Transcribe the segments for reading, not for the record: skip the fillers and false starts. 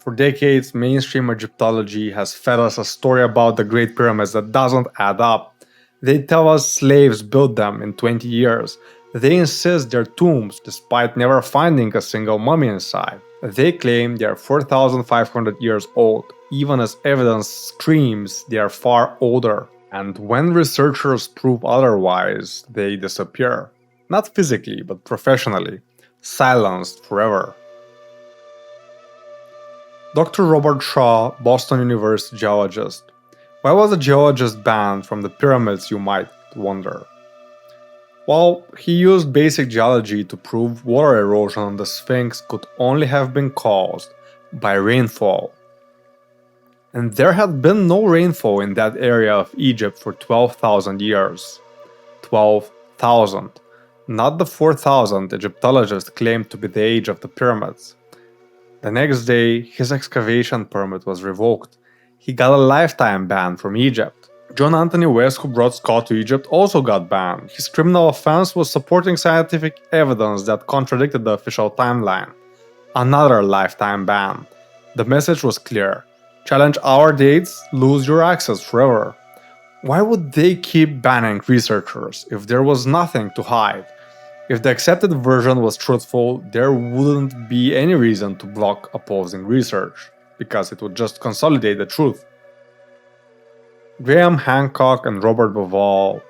For decades, mainstream Egyptology has fed us a story about the Great Pyramids that doesn't add up. They tell us slaves built them in 20 years. They insist they're tombs despite never finding a single mummy inside. They claim they are 4,500 years old, even as evidence screams they are far older. And when researchers prove otherwise, they disappear. Not physically, but professionally. Silenced forever. Dr. Robert Shaw, Boston University geologist. Why was a geologist banned from the pyramids, you might wonder? Well, he used basic geology to prove water erosion on the Sphinx could only have been caused by rainfall. And there had been no rainfall in that area of Egypt for 12,000 years. 12,000. Not the 4,000 Egyptologists claimed to be the age of the pyramids. The next day, his excavation permit was revoked. He got a lifetime ban from Egypt. John Anthony West, who brought Scott to Egypt, also got banned. His criminal offense was supporting scientific evidence that contradicted the official timeline. Another lifetime ban. The message was clear. Challenge our dates, lose your access forever. Why would they keep banning researchers if there was nothing to hide? If the accepted version was truthful, there wouldn't be any reason to block opposing research, because it would just consolidate the truth. Graham Hancock and Robert Bauval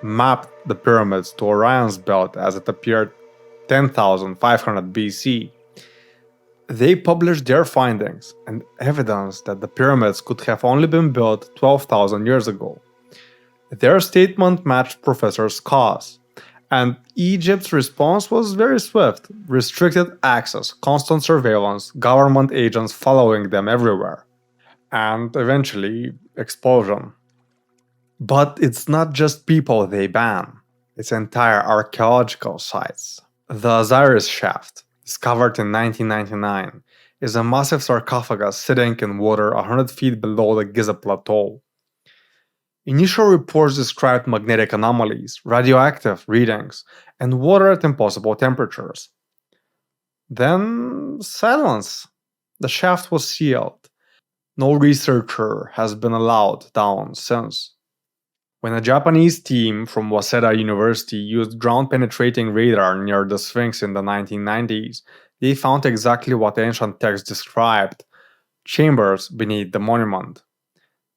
mapped the pyramids to Orion's belt as it appeared 10,500 BC. They published their findings and evidence that the pyramids could have only been built 12,000 years ago. Their statement matched Professor Scott's, and Egypt's response was very swift: restricted access, constant surveillance, government agents following them everywhere, and eventually expulsion. But it's not just people they ban, it's entire archaeological sites. The Osiris Shaft, discovered in 1999, is a massive sarcophagus sitting in water 100 feet below the Giza Plateau. Initial reports described magnetic anomalies, radioactive readings, and water at impossible temperatures. Then, silence. The shaft was sealed. No researcher has been allowed down since. When a Japanese team from Waseda University used ground-penetrating radar near the Sphinx in the 1990s, they found exactly what ancient texts described: chambers beneath the monument.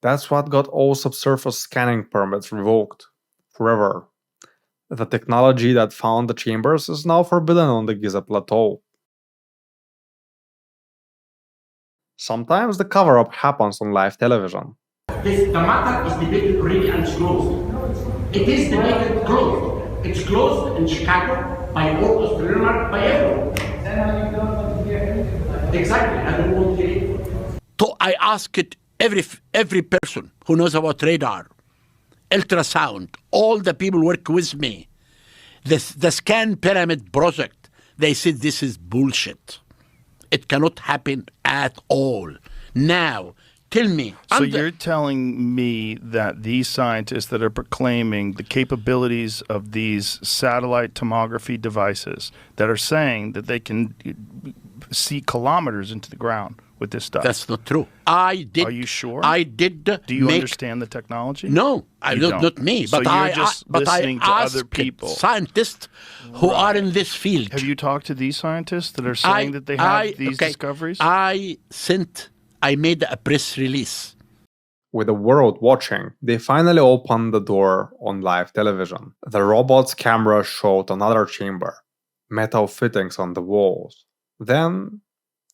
That's what got all subsurface scanning permits revoked forever. The technology that found the chambers is now forbidden on the Giza Plateau. Sometimes the cover-up happens on live television. The matter is debated already and it's closed. It is debated closed. It's closed in Chicago by all astronomers, by everyone. Exactly, I don't want to hear it. So I asked every person who knows about radar, ultrasound, all the people work with me. The Scan Pyramid project, they said this is bullshit. It cannot happen at all. Now, tell me. So you're telling me that these scientists that are proclaiming the capabilities of these satellite tomography devices that are saying that they can see kilometers into the ground with this stuff? That's not true. I did. Are you sure? I did. Do you understand the technology? No, not me. So you're just listening to other people. Scientists who are in this field. Have you talked to these scientists that are saying that they have these discoveries? I made a press release. With the world watching, they finally opened the door on live television. The robot's camera showed another chamber, metal fittings on the walls. Then,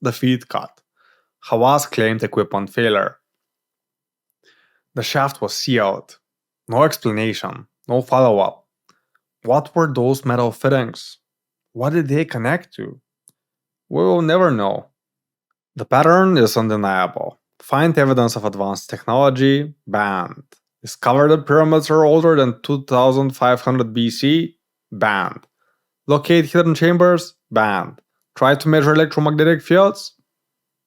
the feed cut. Hawass claimed equipment failure. The shaft was sealed. No explanation, no follow-up. What were those metal fittings? What did they connect to? We will never know. The pattern is undeniable. Find evidence of advanced technology? Banned. Discover that pyramids are older than 2500 BC? Banned. Locate hidden chambers? Banned. Try to measure electromagnetic fields?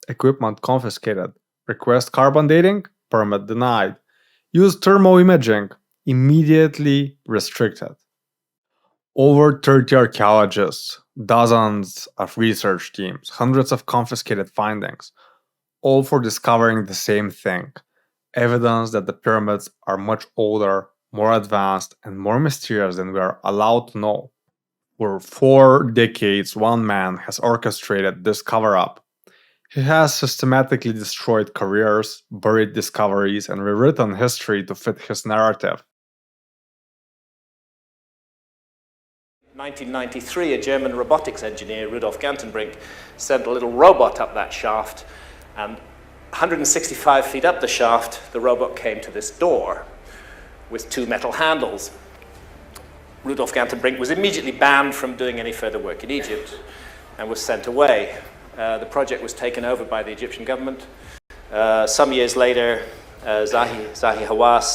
Equipment confiscated. Request carbon dating? Permit denied. Use thermal imaging? Immediately restricted. Over 30 archaeologists, dozens of research teams, hundreds of confiscated findings. all for discovering the same thing: evidence that the pyramids are much older, more advanced, and more mysterious than we are allowed to know. For 4 decades, one man has orchestrated this cover up. He has systematically destroyed careers, buried discoveries, and rewritten history to fit his narrative. 1993, a German robotics engineer, Rudolf Gantenbrink, sent a little robot up that shaft, and 165 feet up the shaft, the robot came to this door with 2 metal handles. Rudolf Gantenbrink was immediately banned from doing any further work in Egypt and was sent away. The project was taken over by the Egyptian government. Some years later, Zahi Hawass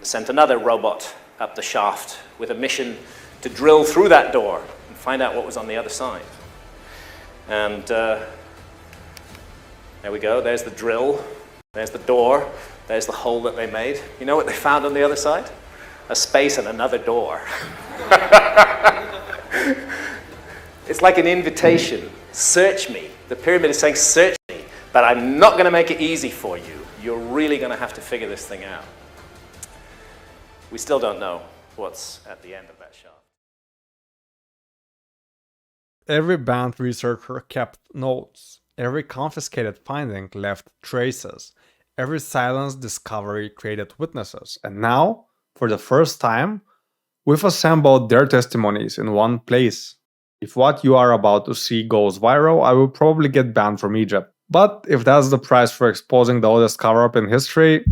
sent another robot up the shaft with a mission to drill through that door and find out what was on the other side. And there we go, there's the drill, there's the door, there's the hole that they made. You know what they found on the other side? A space and another door. It's like an invitation. Search me. The pyramid is saying, search me, but I'm not going to make it easy for you. You're really going to have to figure this thing out. We still don't know what's at the end of that shaft. Every banned researcher kept notes. Every confiscated finding left traces. Every silenced discovery created witnesses. And now, for the first time, we've assembled their testimonies in one place. If what you are about to see goes viral, I will probably get banned from Egypt. But if that's the price for exposing the oldest cover-up in history,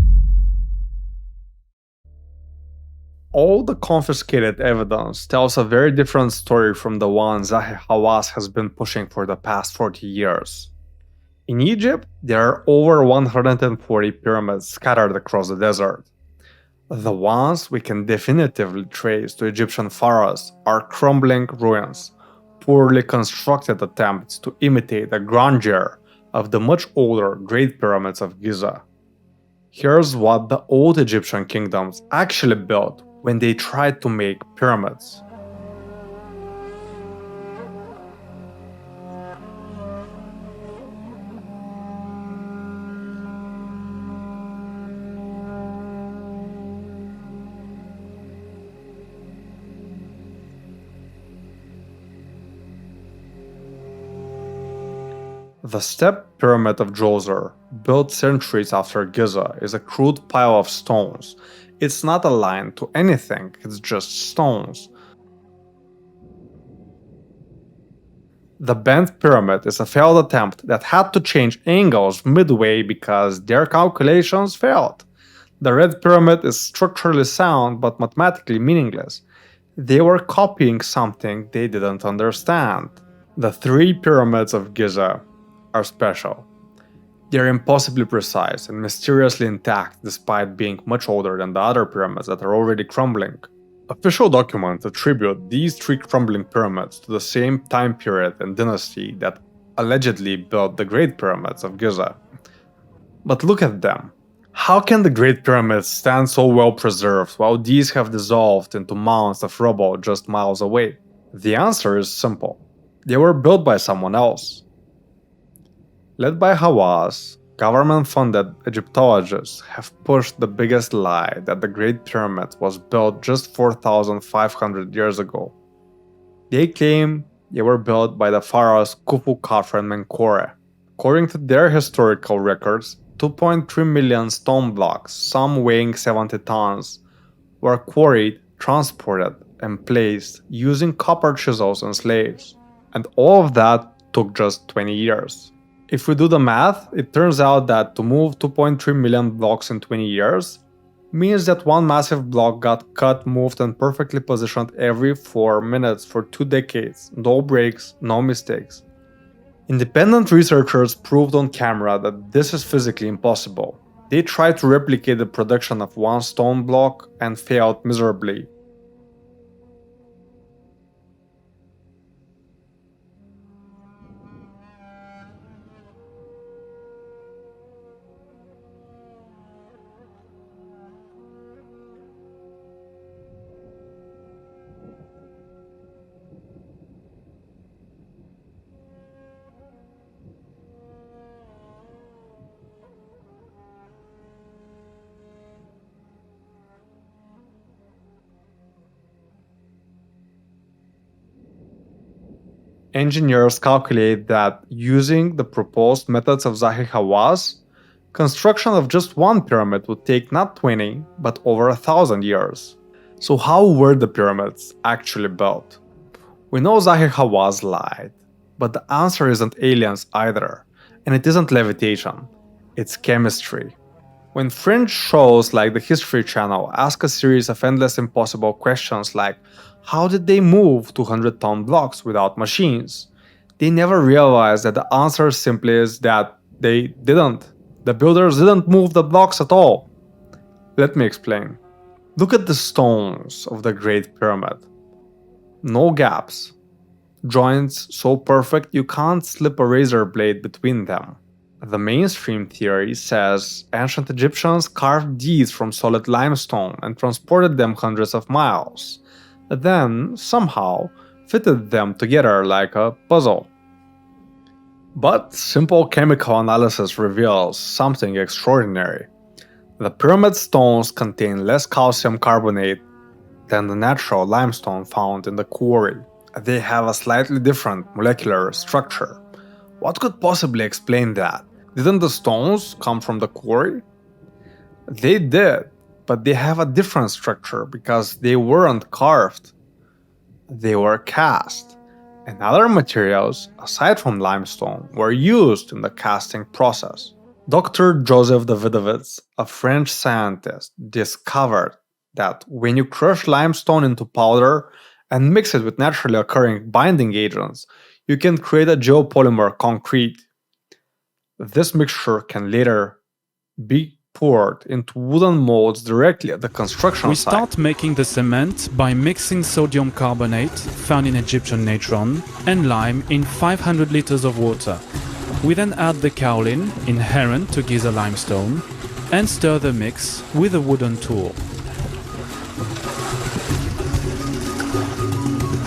all the confiscated evidence tells a very different story from the one Zahi Hawass has been pushing for the past 40 years. In Egypt, there are over 140 pyramids scattered across the desert. The ones we can definitively trace to Egyptian pharaohs are crumbling ruins, poorly constructed attempts to imitate the grandeur of the much older Great Pyramids of Giza. Here's what the old Egyptian kingdoms actually built when they tried to make pyramids. The Step Pyramid of Djoser, built centuries after Giza, is a crude pile of stones. It's not aligned to anything, it's just stones. The Bent Pyramid is a failed attempt that had to change angles midway because their calculations failed. The Red Pyramid is structurally sound but mathematically meaningless. They were copying something they didn't understand. The 3 Pyramids of Giza are special. They're impossibly precise and mysteriously intact despite being much older than the other pyramids that are already crumbling. Official documents attribute these 3 crumbling pyramids to the same time period and dynasty that allegedly built the Great Pyramids of Giza. But look at them. How can the Great Pyramids stand so well preserved while these have dissolved into mounds of rubble just miles away? The answer is simple. They were built by someone else. Led by Hawass, government-funded Egyptologists have pushed the biggest lie that the Great Pyramid was built just 4,500 years ago. They claim they were built by the pharaohs Khufu, Khafre, and Menkore. According to their historical records, 2.3 million stone blocks, some weighing 70 tons, were quarried, transported, and placed using copper chisels and slaves. And all of that took just 20 years. If we do the math, it turns out that to move 2.3 million blocks in 20 years means that one massive block got cut, moved, and perfectly positioned every 4 minutes for 2 decades. No breaks, no mistakes. Independent researchers proved on camera that this is physically impossible. They tried to replicate the production of one stone block and failed miserably. Engineers calculate that using the proposed methods of Zahi Hawass, construction of just one pyramid would take not 20, but over 1,000 years. So how were the pyramids actually built? We know Zahi Hawass lied, but the answer isn't aliens either, and it isn't levitation, it's chemistry. When fringe shows like the History Channel ask a series of endless impossible questions like how did they move 200-ton blocks without machines, they never realize that the answer simply is that they didn't. The builders didn't move the blocks at all. Let me explain. Look at the stones of the Great Pyramid. No gaps. Joints so perfect you can't slip a razor blade between them. The mainstream theory says ancient Egyptians carved these from solid limestone and transported them hundreds of miles, then somehow fitted them together like a puzzle. But simple chemical analysis reveals something extraordinary. The pyramid stones contain less calcium carbonate than the natural limestone found in the quarry. They have a slightly different molecular structure. What could possibly explain that? Didn't the stones come from the quarry? They did, but they have a different structure because they weren't carved. They were cast, and other materials, aside from limestone, were used in the casting process. Dr. Joseph Davidovits, a French scientist, discovered that when you crush limestone into powder and mix it with naturally occurring binding agents, you can create a geopolymer concrete. This mixture can later be poured into wooden molds directly at the construction We site. start making the cement by mixing sodium carbonate, found in Egyptian natron, and lime in 500 liters of water. We then add the kaolin, inherent to Giza limestone, and stir the mix with a wooden tool.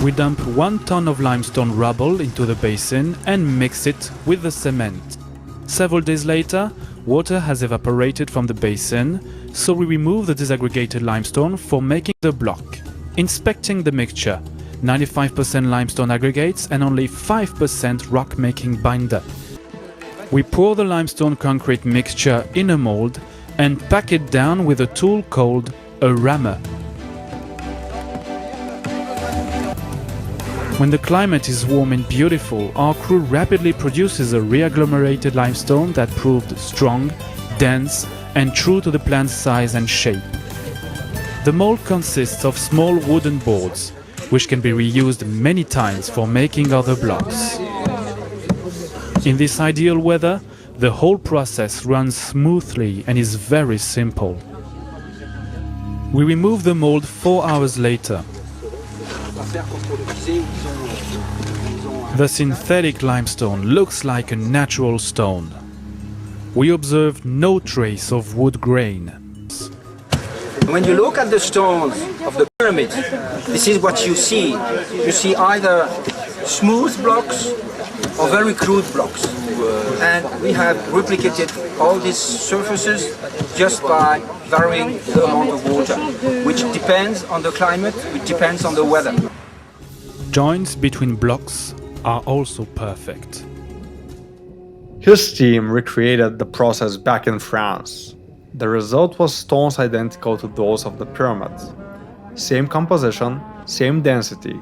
We dump 1 ton of limestone rubble into the basin and mix it with the cement. Several days later, water has evaporated from the basin, so we remove the disaggregated limestone for making the block. Inspecting the mixture, 95% limestone aggregates and only 5% rock-making binder. We pour the limestone concrete mixture in a mold and pack it down with a tool called a rammer. When the climate is warm and beautiful, our crew rapidly produces a re-agglomerated limestone that proved strong, dense, and true to the plant's size and shape. The mold consists of small wooden boards, which can be reused many times for making other blocks. In this ideal weather, the whole process runs smoothly and is very simple. We remove the mold 4 hours later. The synthetic limestone looks like a natural stone. We observe no trace of wood grain. When you look at the stones of the pyramids, this is what you see. You see either smooth blocks or very crude blocks. And we have replicated all these surfaces just by varying the amount of water, which depends on the climate, which depends on the weather. Joints between blocks are also perfect. His team recreated the process back in France. The result was stones identical to those of the pyramids. Same composition, same density.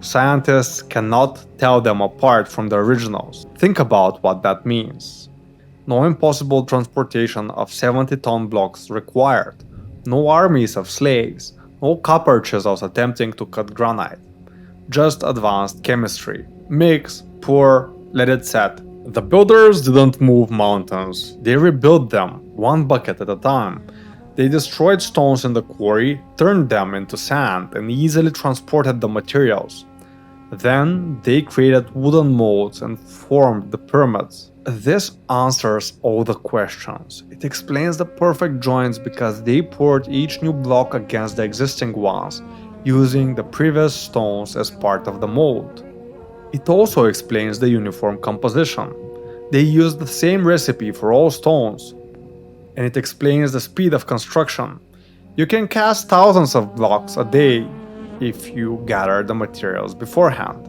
Scientists cannot tell them apart from the originals. Think about what that means. No impossible transportation of 70-ton blocks required. No armies of slaves. No copper chisels attempting to cut granite. Just advanced chemistry. Mix, pour, let it set. The builders didn't move mountains. They rebuilt them, one bucket at a time. They destroyed stones in the quarry, turned them into sand, and easily transported the materials. Then they created wooden molds and formed the pyramids. This answers all the questions. It explains the perfect joints because they poured each new block against the existing ones, using the previous stones as part of the mold. It also explains the uniform composition. They used the same recipe for all stones. And it explains the speed of construction. You can cast thousands of blocks a day if you gather the materials beforehand.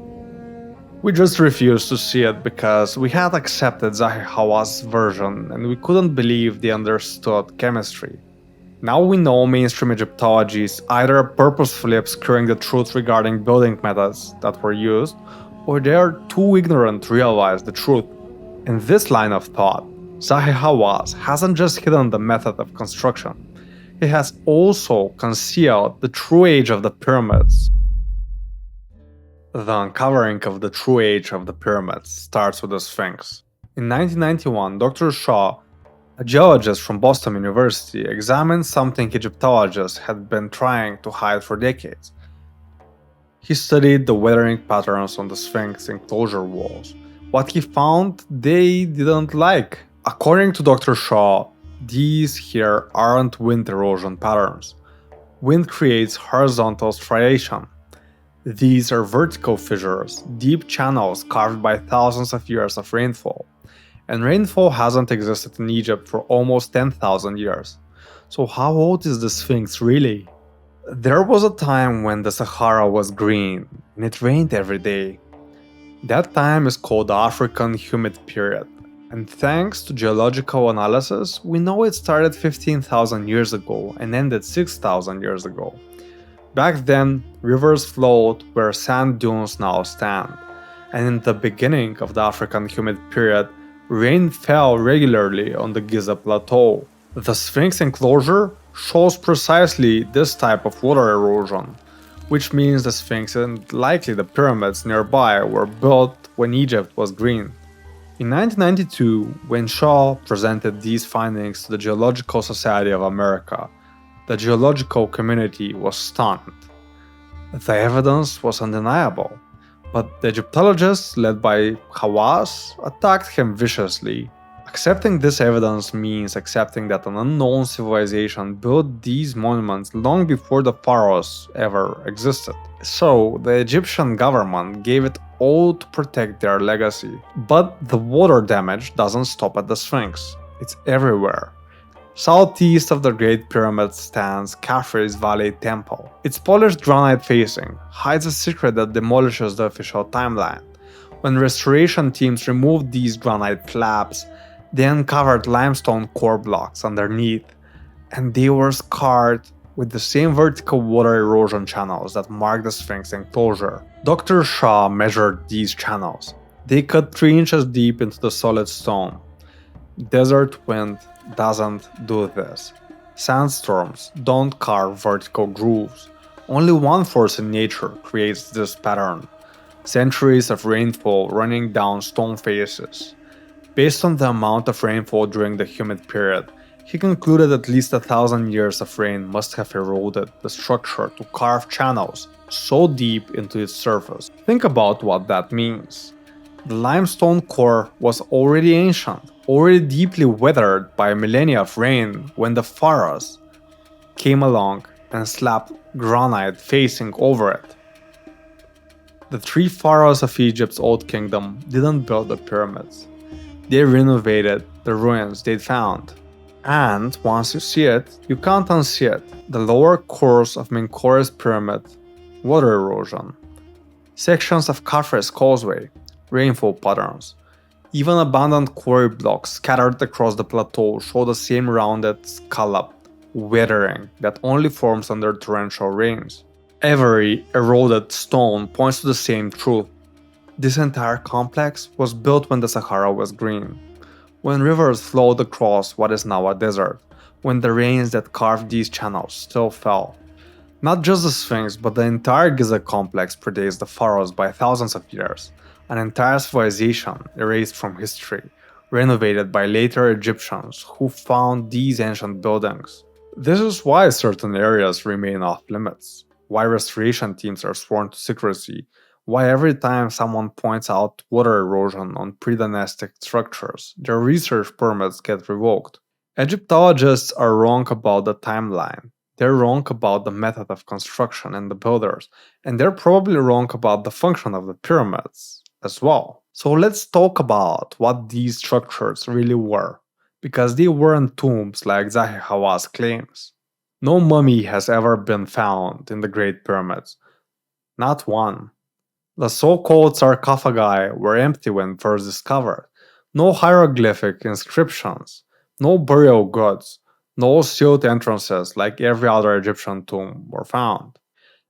We just refused to see it because we had accepted Zahi Hawass' version and we couldn't believe they understood chemistry. Now we know mainstream Egyptology is either purposefully obscuring the truth regarding building methods that were used, or they are too ignorant to realize the truth. In this line of thought, Zahi Hawass hasn't just hidden the method of construction, he has also concealed the true age of the pyramids. The uncovering of the true age of the pyramids starts with the Sphinx. In 1991, Dr. Shaw, a geologist from Boston University, examined something Egyptologists had been trying to hide for decades. He studied the weathering patterns on the Sphinx enclosure walls. What he found, they didn't like. According to Dr. Shaw, these here aren't wind erosion patterns. Wind creates horizontal striation. These are vertical fissures, deep channels carved by thousands of years of rainfall. And rainfall hasn't existed in Egypt for almost 10,000 years. So how old is the Sphinx really? There was a time when the Sahara was green, and it rained every day. That time is called the African humid period. And thanks to geological analysis, we know it started 15,000 years ago and ended 6,000 years ago. Back then, rivers flowed where sand dunes now stand, and in the beginning of the African humid period, rain fell regularly on the Giza plateau. The Sphinx enclosure shows precisely this type of water erosion, which means the Sphinx and likely the pyramids nearby were built when Egypt was green. In 1992, when Shaw presented these findings to the Geological Society of America, the geological community was stunned. The evidence was undeniable, but the Egyptologists, led by Hawass, attacked him viciously. Accepting this evidence means accepting that an unknown civilization built these monuments long before the pharaohs ever existed. So, the Egyptian government gave it all to protect their legacy. But the water damage doesn't stop at the Sphinx. It's everywhere. Southeast of the Great Pyramid stands Khafre's Valley Temple. Its polished granite facing hides a secret that demolishes the official timeline. When restoration teams removed these granite slabs, they uncovered limestone core blocks underneath, and they were scarred with the same vertical water erosion channels that mark the Sphinx enclosure. Dr. Shaw measured these channels. They cut 3 inches deep into the solid stone. Desert wind doesn't do this. Sandstorms don't carve vertical grooves. Only one force in nature creates this pattern: centuries of rainfall running down stone faces. Based on the amount of rainfall during the humid period, he concluded at least 1,000 years of rain must have eroded the structure to carve channels so deep into its surface. Think about what that means. The limestone core was already ancient, already deeply weathered by millennia of rain when the pharaohs came along and slapped granite facing over it. The 3 pharaohs of Egypt's Old Kingdom didn't build the pyramids. They renovated the ruins they'd found. And once you see it, you can't unsee it. The lower course of Menkaures pyramid, water erosion. Sections of Khafre's causeway, rainfall patterns. Even abandoned quarry blocks scattered across the plateau show the same rounded scallop weathering that only forms under torrential rains. Every eroded stone points to the same truth. This entire complex was built when the Sahara was green, when rivers flowed across what is now a desert, when the rains that carved these channels still fell. Not just the Sphinx, but the entire Giza complex predates the pharaohs by thousands of years, an entire civilization erased from history, renovated by later Egyptians who found these ancient buildings. This is why certain areas remain off limits, why restoration teams are sworn to secrecy, why every time someone points out water erosion on pre-dynastic structures, their research permits get revoked. Egyptologists are wrong about the timeline. They're wrong about the method of construction and the builders, and they're probably wrong about the function of the pyramids as well. So let's talk about what these structures really were, because they weren't tombs like Zahi Hawass claims. No mummy has ever been found in the Great Pyramids. Not one. The so-called sarcophagi were empty when first discovered. No hieroglyphic inscriptions, no burial goods, no sealed entrances like every other Egyptian tomb were found.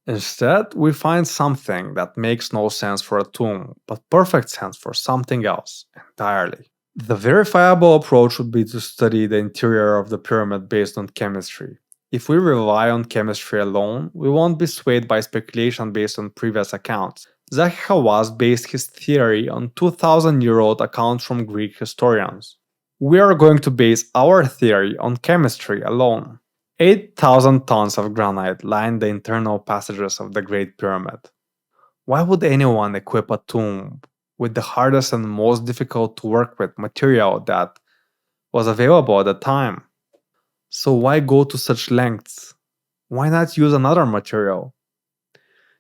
Instead, we find something that makes no sense for a tomb, but perfect sense for something else entirely. The verifiable approach would be to study the interior of the pyramid based on chemistry. If we rely on chemistry alone, we won't be swayed by speculation based on previous accounts. Zahi Hawass based his theory on 2000-year-old accounts from Greek historians. We are going to base our theory on chemistry alone. 8,000 tons of granite line the internal passages of the Great Pyramid. Why would anyone equip a tomb with the hardest and most difficult to work with material that was available at the time? So why go to such lengths? Why not use another material?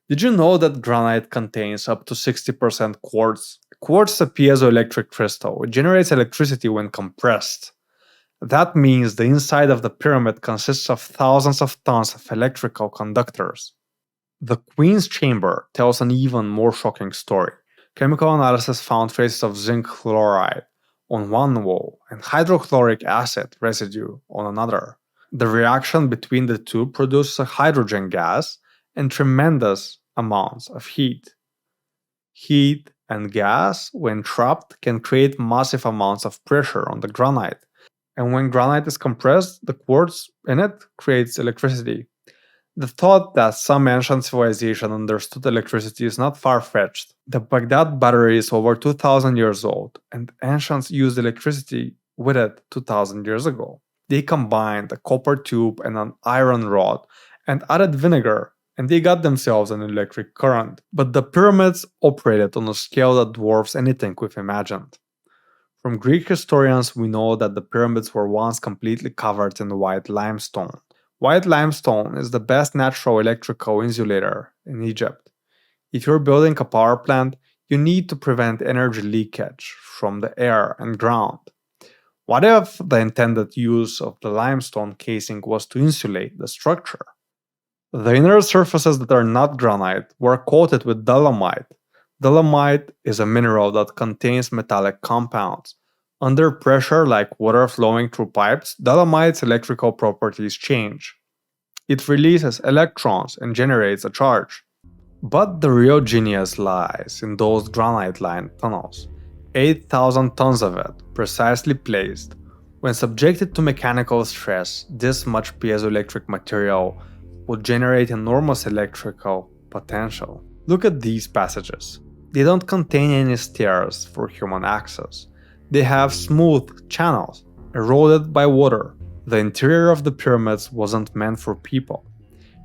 Did you know that granite contains up to 60% quartz? Quartz is a piezoelectric crystal. It generates electricity when compressed. That means the inside of the pyramid consists of thousands of tons of electrical conductors. The Queen's Chamber tells an even more shocking story. Chemical analysis found traces of zinc chloride on one wall and hydrochloric acid residue on another. The reaction between the two produces a hydrogen gas and tremendous amounts of heat. Heat and gas, when trapped, can create massive amounts of pressure on the granite. And when granite is compressed, the quartz in it creates electricity. The thought that some ancient civilization understood electricity is not far-fetched. The Baghdad battery is over 2000 years old, and ancients used electricity with it 2000 years ago. They combined a copper tube and an iron rod and added vinegar, and they got themselves an electric current. But the pyramids operated on a scale that dwarfs anything we've imagined. From Greek historians, we know that the pyramids were once completely covered in white limestone. White limestone is the best natural electrical insulator in Egypt. If you're building a power plant, you need to prevent energy leakage from the air and ground. What if the intended use of the limestone casing was to insulate the structure? The inner surfaces that are not granite were coated with dolomite. Dolomite is a mineral that contains metallic compounds. Under pressure, like water flowing through pipes, dolomite's electrical properties change. It releases electrons and generates a charge. But the real genius lies in those granite-lined tunnels. 8,000 tons of it, precisely placed. When subjected to mechanical stress, this much piezoelectric material would generate enormous electrical potential. Look at these passages. They don't contain any stairs for human access. They have smooth channels, eroded by water. The interior of the pyramids wasn't meant for people.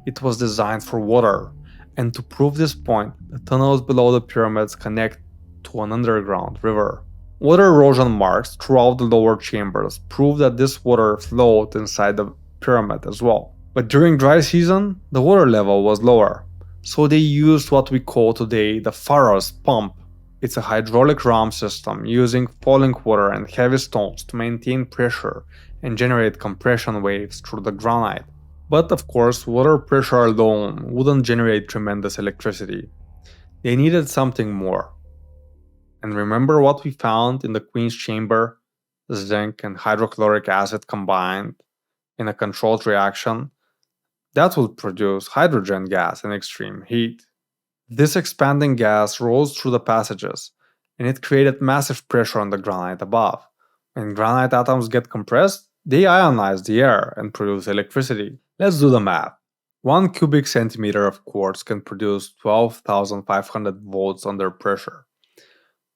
It was designed for water. And to prove this point, the tunnels below the pyramids connect to an underground river. Water erosion marks throughout the lower chambers prove that this water flowed inside the pyramid as well. But during dry season, the water level was lower. So they used what we call today the Pharaoh's pump. It's a hydraulic ram system using falling water and heavy stones to maintain pressure and generate compression waves through the granite. But of course, water pressure alone wouldn't generate tremendous electricity. They needed something more. And remember what we found in the Queen's Chamber? Zinc and hydrochloric acid combined in a controlled reaction? That would produce hydrogen gas in extreme heat. This expanding gas rose through the passages, and it created massive pressure on the granite above. When granite atoms get compressed, they ionize the air and produce electricity. Let's do the math. 1 cubic centimeter of quartz can produce 12,500 volts under pressure.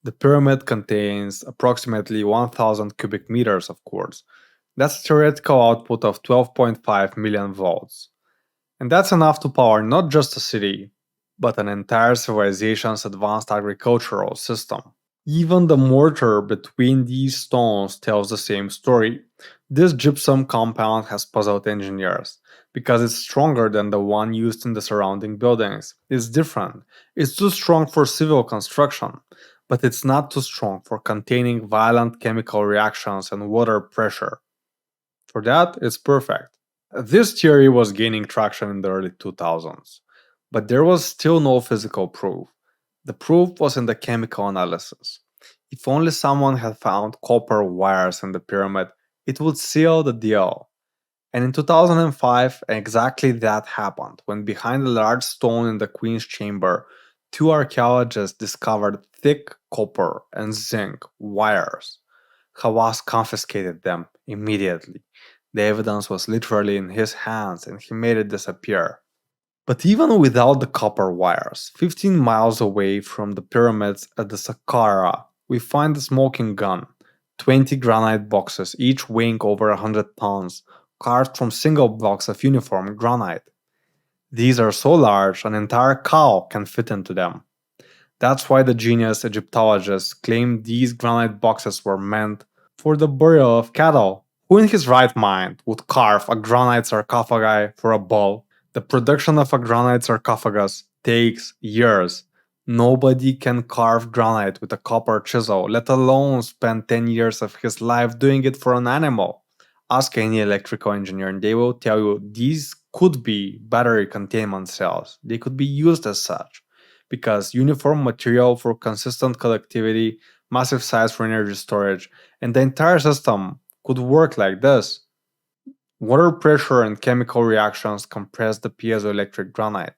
The pyramid contains approximately 1,000 cubic meters of quartz. That's a theoretical output of 12.5 million volts. And that's enough to power not just a city, but an entire civilization's advanced agricultural system. Even the mortar between these stones tells the same story. This gypsum compound has puzzled engineers, because it's stronger than the one used in the surrounding buildings. It's different. It's too strong for civil construction, but it's not too strong for containing violent chemical reactions and water pressure. For that, it's perfect. This theory was gaining traction in the early 2000s, but there was still no physical proof. The proof was in the chemical analysis. If only someone had found copper wires in the pyramid, it would seal the deal. And in 2005, exactly that happened when, behind a large stone in the Queen's Chamber, two archaeologists discovered thick copper and zinc wires. Hawass confiscated them immediately. The evidence was literally in his hands and he made it disappear. But even without the copper wires, 15 miles away from the pyramids at the Saqqara, we find a smoking gun, 20 granite boxes, each weighing over 100 tons, carved from single blocks of uniform granite. These are so large, an entire cow can fit into them. That's why the genius Egyptologists claim these granite boxes were meant for the burial of cattle. Who in his right mind would carve a granite sarcophagi for a bull? The production of a granite sarcophagus takes years. Nobody can carve granite with a copper chisel, let alone spend 10 years of his life doing it for an animal. Ask any electrical engineer and they will tell you these could be battery containment cells. They could be used as such because uniform material for consistent conductivity, massive size for energy storage, and the entire system could work like this. Water pressure and chemical reactions compressed the piezoelectric granite.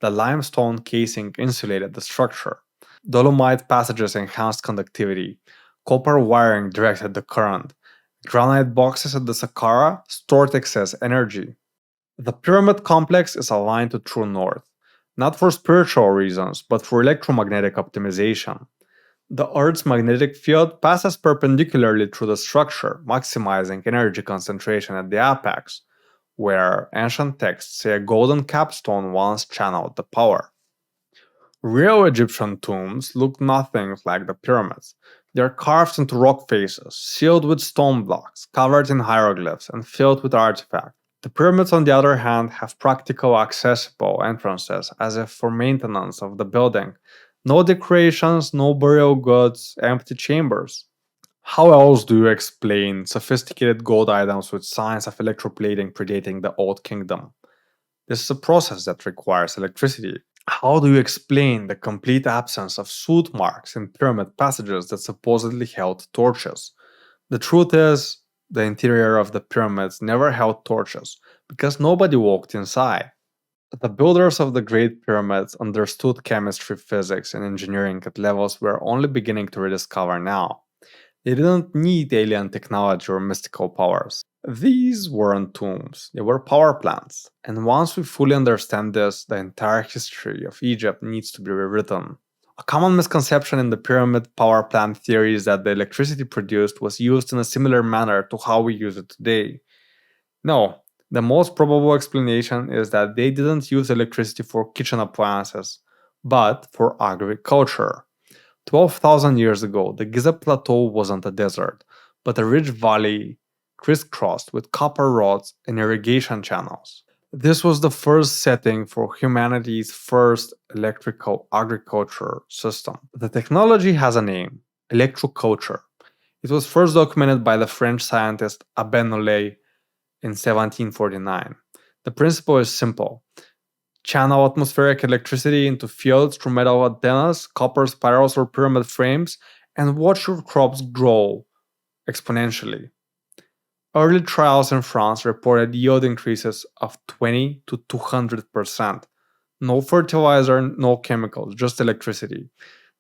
The limestone casing insulated the structure. Dolomite passages enhanced conductivity. Copper wiring directed the current. Granite boxes at the Saqqara stored excess energy. The pyramid complex is aligned to true north, not for spiritual reasons, but for electromagnetic optimization. The Earth's magnetic field passes perpendicularly through the structure, maximizing energy concentration at the apex, where ancient texts say a golden capstone once channeled the power. Real Egyptian tombs look nothing like the pyramids. They are carved into rock faces, sealed with stone blocks, covered in hieroglyphs, and filled with artifacts. The pyramids, on the other hand, have practical, accessible entrances, as if for maintenance of the building. No decorations, no burial goods, empty chambers. How else do you explain sophisticated gold items with signs of electroplating predating the Old Kingdom? This is a process that requires electricity. How do you explain the complete absence of soot marks in pyramid passages that supposedly held torches? The truth is, the interior of the pyramids never held torches because nobody walked inside. The builders of the Great Pyramids understood chemistry, physics, and engineering at levels we are only beginning to rediscover now. They didn't need alien technology or mystical powers. These weren't tombs, they were power plants. And once we fully understand this, the entire history of Egypt needs to be rewritten. A common misconception in the pyramid power plant theory is that the electricity produced was used in a similar manner to how we use it today. No, the most probable explanation is that they didn't use electricity for kitchen appliances, but for agriculture. 12,000 years ago, the Giza Plateau wasn't a desert, but a rich valley crisscrossed with copper rods and irrigation channels. This was the first setting for humanity's first electrical agriculture system. The technology has a name, electroculture. It was first documented by the French scientist Abbé Nollet in 1749. The principle is simple. Channel atmospheric electricity into fields through metal antennas, copper spirals, or pyramid frames, and watch your crops grow exponentially. Early trials in France reported yield increases of 20 to 200%. No fertilizer, no chemicals, just electricity.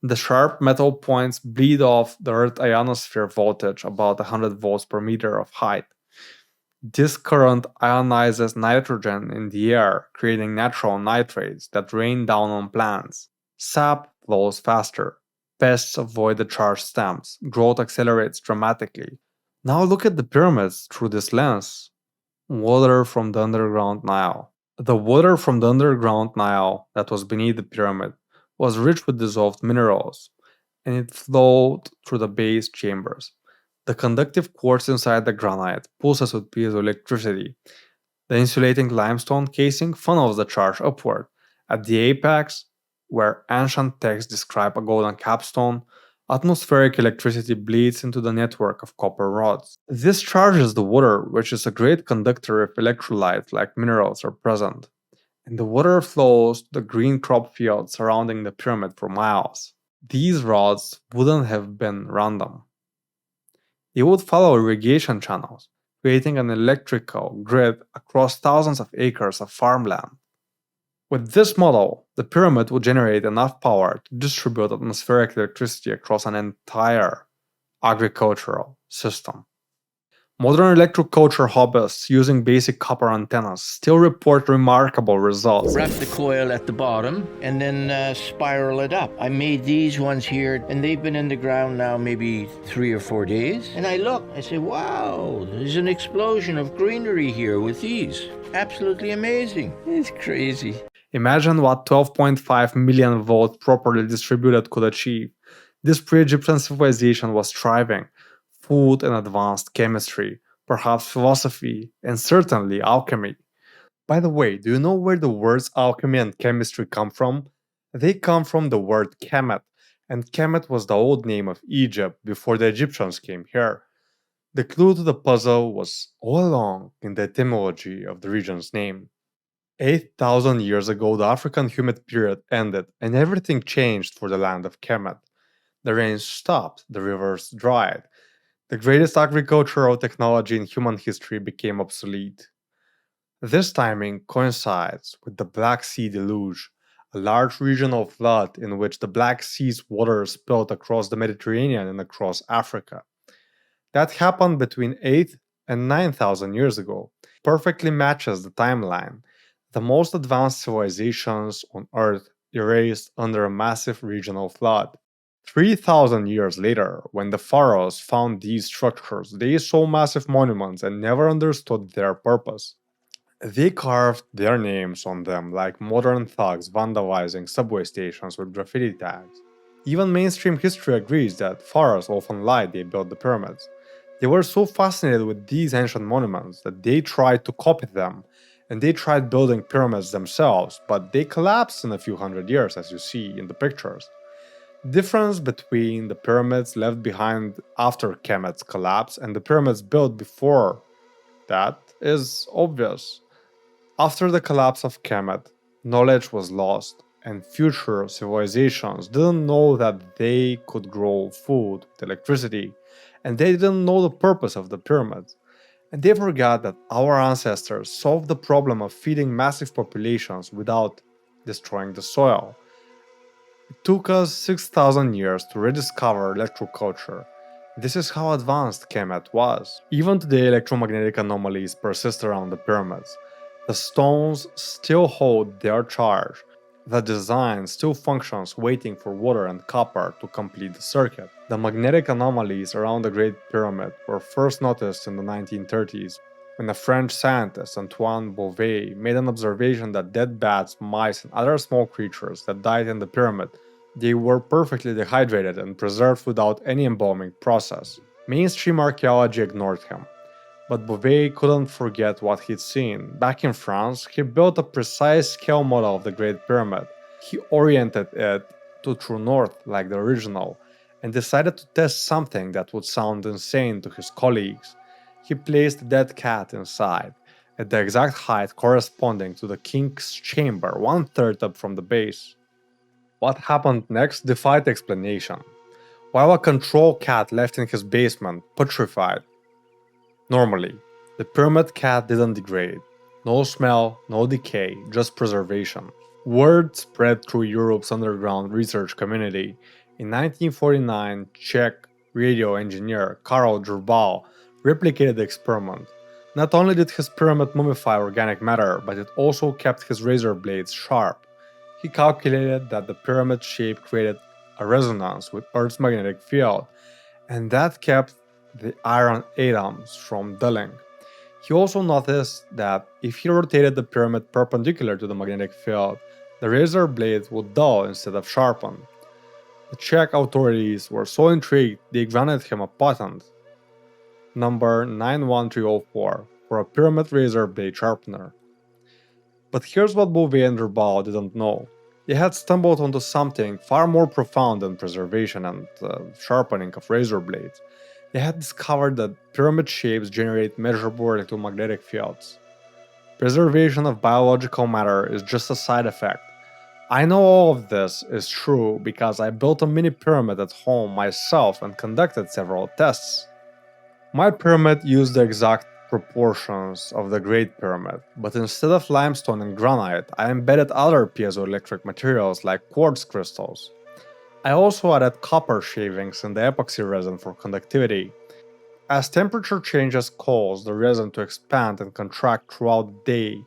The sharp metal points bleed off the Earth's ionosphere voltage about 100 volts per meter of height. This current ionizes nitrogen in the air, creating natural nitrates that rain down on plants. Sap flows faster. Pests avoid the charged stems. Growth accelerates dramatically. Now look at the pyramids through this lens. Water from the underground Nile. The water from the underground Nile that was beneath the pyramid was rich with dissolved minerals, and it flowed through the base chambers. The conductive quartz inside the granite pulses with piezoelectricity. The insulating limestone casing funnels the charge upward. At the apex, where ancient texts describe a golden capstone, atmospheric electricity bleeds into the network of copper rods. This charges the water, which is a great conductor if electrolytes like minerals are present. and the water flows to the green crop fields surrounding the pyramid for miles. These routes wouldn't have been random. They would follow irrigation channels, creating an electrical grid across thousands of acres of farmland. With this model, the pyramid would generate enough power to distribute atmospheric electricity across an entire agricultural system. Modern electroculture hobbyists using basic copper antennas still report remarkable results. Wrap the coil at the bottom and then spiral it up. I made these ones here, and they've been in the ground now maybe 3 or 4 days. And I say, wow, there's an explosion of greenery here with these. Absolutely amazing. It's crazy. Imagine what 12.5 million volts properly distributed could achieve. This pre-Egyptian civilization was thriving. Food and advanced chemistry, perhaps philosophy, and certainly alchemy. By the way, do you know where the words alchemy and chemistry come from? They come from the word Kemet, and Kemet was the old name of Egypt before the Egyptians came here. The clue to the puzzle was all along in the etymology of the region's name. 8,000 years ago, the African humid period ended, and everything changed for the land of Kemet. The rains stopped, the rivers dried. The greatest agricultural technology in human history became obsolete. This timing coincides with the Black Sea deluge, a large regional flood in which the Black Sea's water spilled across the Mediterranean and across Africa. That happened between 8 and 9,000 years ago. Perfectly matches the timeline. The most advanced civilizations on Earth erased under a massive regional flood. 3,000 years later, when the pharaohs found these structures, they saw massive monuments and never understood their purpose. They carved their names on them like modern thugs vandalizing subway stations with graffiti tags. Even mainstream history agrees that pharaohs often lied they built the pyramids. They were so fascinated with these ancient monuments that they tried to copy them, and they tried building pyramids themselves, but they collapsed in a few hundred years, as you see in the pictures. Difference between the pyramids left behind after Kemet's collapse and the pyramids built before that is obvious. After the collapse of Kemet, knowledge was lost, and future civilizations didn't know that they could grow food with electricity, and they didn't know the purpose of the pyramids. And they forgot that our ancestors solved the problem of feeding massive populations without destroying the soil. It took us 6,000 years to rediscover electroculture. This is how advanced Kemet was. Even today, electromagnetic anomalies persist around the pyramids. The stones still hold their charge. The design still functions, waiting for water and copper to complete the circuit. The magnetic anomalies around the Great Pyramid were first noticed in the 1930s when a French scientist, Antoine Bouvet, made an observation that dead bats, mice, and other small creatures that died in the pyramid, they were perfectly dehydrated and preserved without any embalming process. Mainstream archaeology ignored him. But Bouvet couldn't forget what he'd seen. Back in France, he built a precise scale model of the Great Pyramid. He oriented it to true north like the original, and decided to test something that would sound insane to his colleagues. He placed a dead cat inside, at the exact height corresponding to the king's chamber, 1/3 up from the base. What happened next defied explanation. While a control cat left in his basement, petrified. Normally, the pyramid cat didn't degrade. No smell, no decay, just preservation. Word spread through Europe's underground research community. In 1949, Czech radio engineer Karol Drubal replicated the experiment. Not only did his pyramid mummify organic matter, but it also kept his razor blades sharp. He calculated that the pyramid shape created a resonance with Earth's magnetic field, and that kept the iron atoms from dulling. He also noticed that if he rotated the pyramid perpendicular to the magnetic field, the razor blades would dull instead of sharpen. The Czech authorities were so intrigued they granted him a patent, number 91304, for a pyramid razor blade sharpener. But here's what Bouvet and Drubal didn't know. They had stumbled onto something far more profound than preservation and sharpening of razor blades. They had discovered that pyramid shapes generate measurable electromagnetic fields. Preservation of biological matter is just a side effect. I know all of this is true because I built a mini pyramid at home myself and conducted several tests. My pyramid used the exact proportions of the Great Pyramid, but instead of limestone and granite, I embedded other piezoelectric materials like quartz crystals. I also added copper shavings in the epoxy resin for conductivity. As temperature changes cause the resin to expand and contract throughout the day,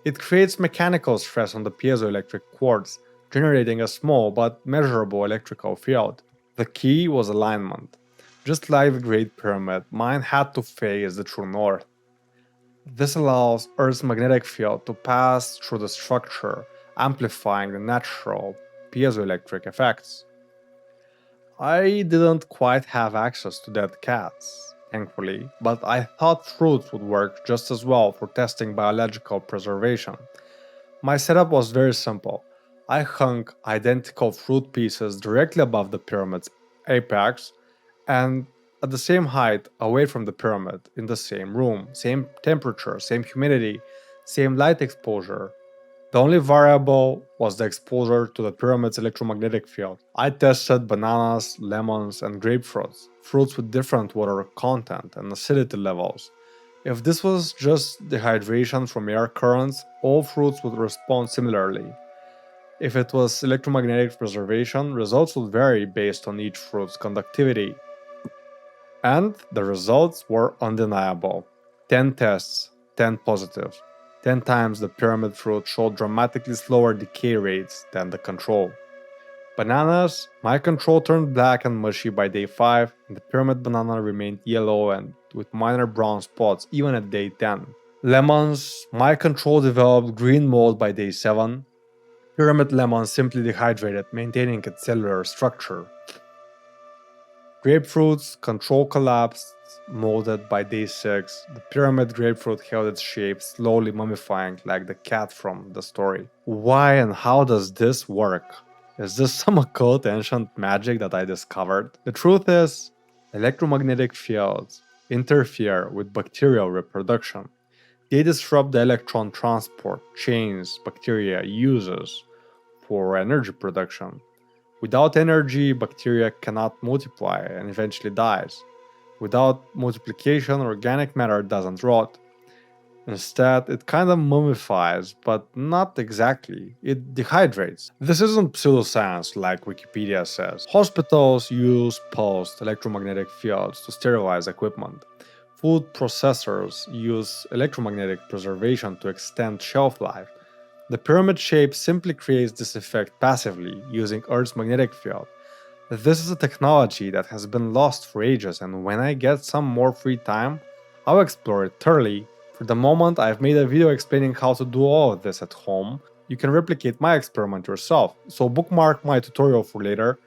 it creates mechanical stress on the piezoelectric quartz, generating a small but measurable electrical field. The key was alignment. Just like the Great Pyramid, mine had to face the true north. This allows Earth's magnetic field to pass through the structure, amplifying the natural piezoelectric effects. I didn't quite have access to dead cats, thankfully, but I thought fruits would work just as well for testing biological preservation. My setup was very simple. I hung identical fruit pieces directly above the pyramid's apex and at the same height away from the pyramid in the same room, same temperature, same humidity, same light exposure. The only variable was the exposure to the pyramid's electromagnetic field. I tested bananas, lemons, and grapefruits, fruits with different water content and acidity levels. If this was just dehydration from air currents, all fruits would respond similarly. If it was electromagnetic preservation, results would vary based on each fruit's conductivity. And the results were undeniable. 10 tests, 10 positive. 10 times the pyramid fruit showed dramatically slower decay rates than the control. Bananas, my control turned black and mushy by day 5, and the pyramid banana remained yellow and with minor brown spots even at day 10. Lemons, my control developed green mold by day 7. Pyramid lemon simply dehydrated, maintaining its cellular structure. Grapefruits, control collapsed, molded by day 6. The pyramid grapefruit held its shape, slowly mummifying like the cat from the story. Why and how does this work? Is this some occult ancient magic that I discovered? The truth is, electromagnetic fields interfere with bacterial reproduction. They disrupt the electron transport chains bacteria uses for energy production. Without energy, bacteria cannot multiply and eventually dies. Without multiplication, organic matter doesn't rot. Instead, it kind of mummifies, but not exactly. It dehydrates. This isn't pseudoscience like Wikipedia says. Hospitals use pulsed electromagnetic fields to sterilize equipment. Food processors use electromagnetic preservation to extend shelf life. The pyramid shape simply creates this effect passively using Earth's magnetic field. This is a technology that has been lost for ages, and when I get some more free time, I'll explore it thoroughly. For the moment, I've made a video explaining how to do all of this at home. You can replicate my experiment yourself, so bookmark my tutorial for later,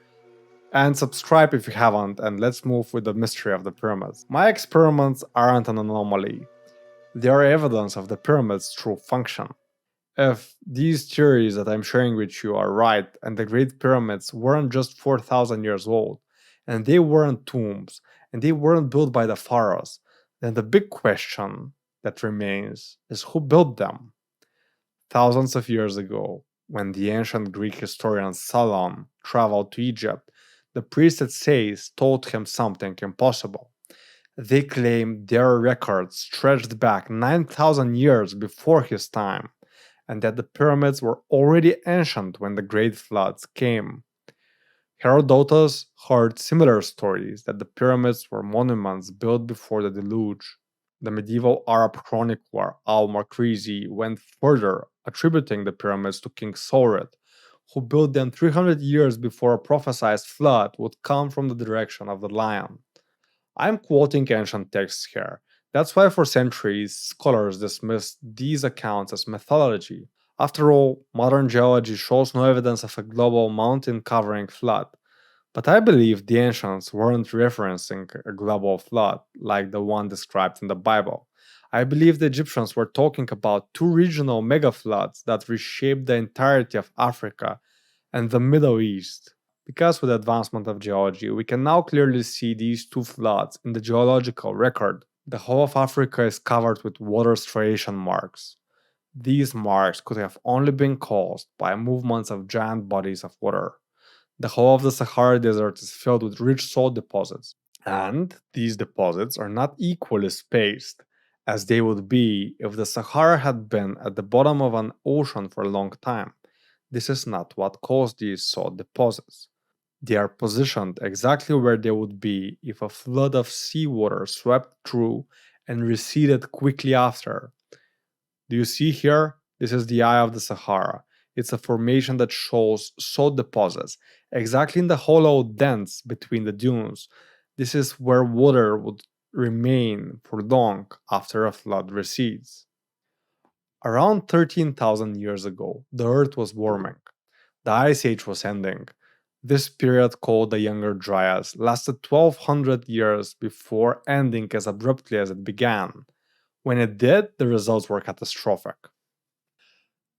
and subscribe if you haven't, and let's move with the mystery of the pyramids. My experiments aren't an anomaly. They are evidence of the pyramid's true function. If these theories that I'm sharing with you are right, and the Great Pyramids weren't just 4,000 years old, and they weren't tombs, and they weren't built by the pharaohs, then the big question that remains is who built them? Thousands of years ago, when the ancient Greek historian Solon traveled to Egypt, the priests at Sais told him something impossible. They claimed their records stretched back 9,000 years before his time, and that the pyramids were already ancient when the great floods came. Herodotus heard similar stories that the pyramids were monuments built before the deluge. The medieval Arab chronicler al-Makrizi went further, attributing the pyramids to King Saurid, who built them 300 years before a prophesied flood would come from the direction of the lion. I'm quoting ancient texts here. That's why for centuries, scholars dismissed these accounts as mythology. After all, modern geology shows no evidence of a global mountain-covering flood. But I believe the ancients weren't referencing a global flood like the one described in the Bible. I believe the Egyptians were talking about two regional megafloods that reshaped the entirety of Africa and the Middle East. Because with the advancement of geology, we can now clearly see these two floods in the geological record. The whole of Africa is covered with water striation marks. These marks could have only been caused by movements of giant bodies of water. The whole of the Sahara Desert is filled with rich salt deposits, and these deposits are not equally spaced, as they would be if the Sahara had been at the bottom of an ocean for a long time. This is not what caused these salt deposits. They are positioned exactly where they would be if a flood of seawater swept through and receded quickly after. Do you see here? This is the eye of the Sahara. It's a formation that shows salt deposits exactly in the hollow dents between the dunes. This is where water would remain for long after a flood recedes. Around 13,000 years ago, the Earth was warming. The Ice Age was ending. This period, called the Younger Dryas, lasted 1200 years before ending as abruptly as it began. When it did, the results were catastrophic.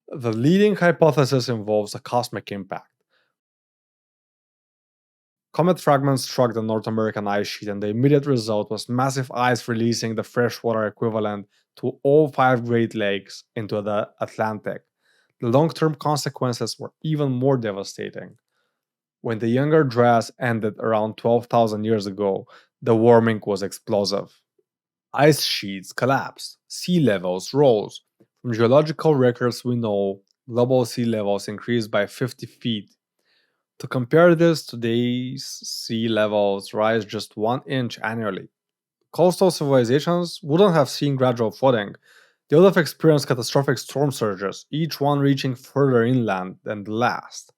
The leading hypothesis involves a cosmic impact. Comet fragments struck the North American ice sheet, and the immediate result was massive ice releasing the freshwater equivalent to all 5 Great Lakes into the Atlantic. The long-term consequences were even more devastating. When the Younger Dryas ended around 12,000 years ago, the warming was explosive. Ice sheets collapsed, sea levels rose. From geological records, we know global sea levels increased by 50 feet. To compare this, today's sea levels rise just 1 inch annually. Coastal civilizations wouldn't have seen gradual flooding. They would have experienced catastrophic storm surges, each one reaching further inland than the last.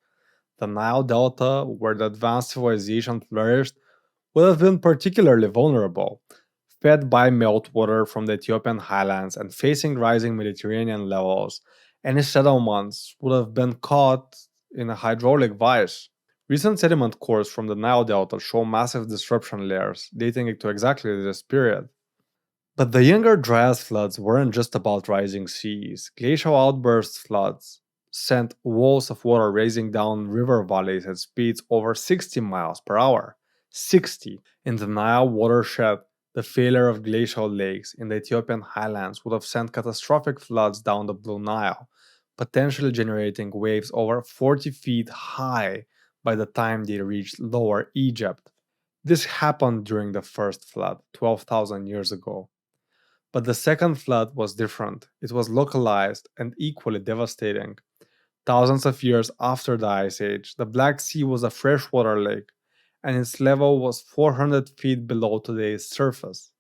The Nile Delta, where the advanced civilization flourished, would have been particularly vulnerable. Fed by meltwater from the Ethiopian highlands and facing rising Mediterranean levels, any settlements would have been caught in a hydraulic vice. Recent sediment cores from the Nile Delta show massive disruption layers dating to exactly this period. But the Younger Dryas floods weren't just about rising seas. Glacial outburst floods sent walls of water racing down river valleys at speeds over 60 miles per hour. 60! In the Nile watershed, the failure of glacial lakes in the Ethiopian highlands would have sent catastrophic floods down the Blue Nile, potentially generating waves over 40 feet high by the time they reached Lower Egypt. This happened during the first flood, 12,000 years ago. But the second flood was different. It was localized and equally devastating. Thousands of years after the Ice Age, the Black Sea was a freshwater lake, and its level was 400 feet below today's surface.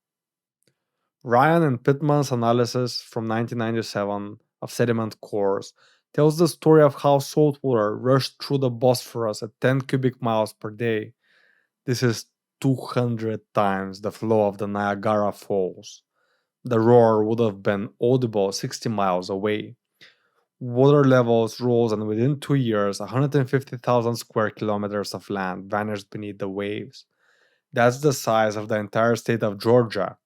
Ryan and Pittman's analysis from 1997 of sediment cores tells the story of how salt water rushed through the Bosphorus at 10 cubic miles per day. This is 200 times the flow of the Niagara Falls. The roar would have been audible 60 miles away. Water levels rose, and within 2 years, 150,000 square kilometers of land vanished beneath the waves. That's the size of the entire state of Georgia.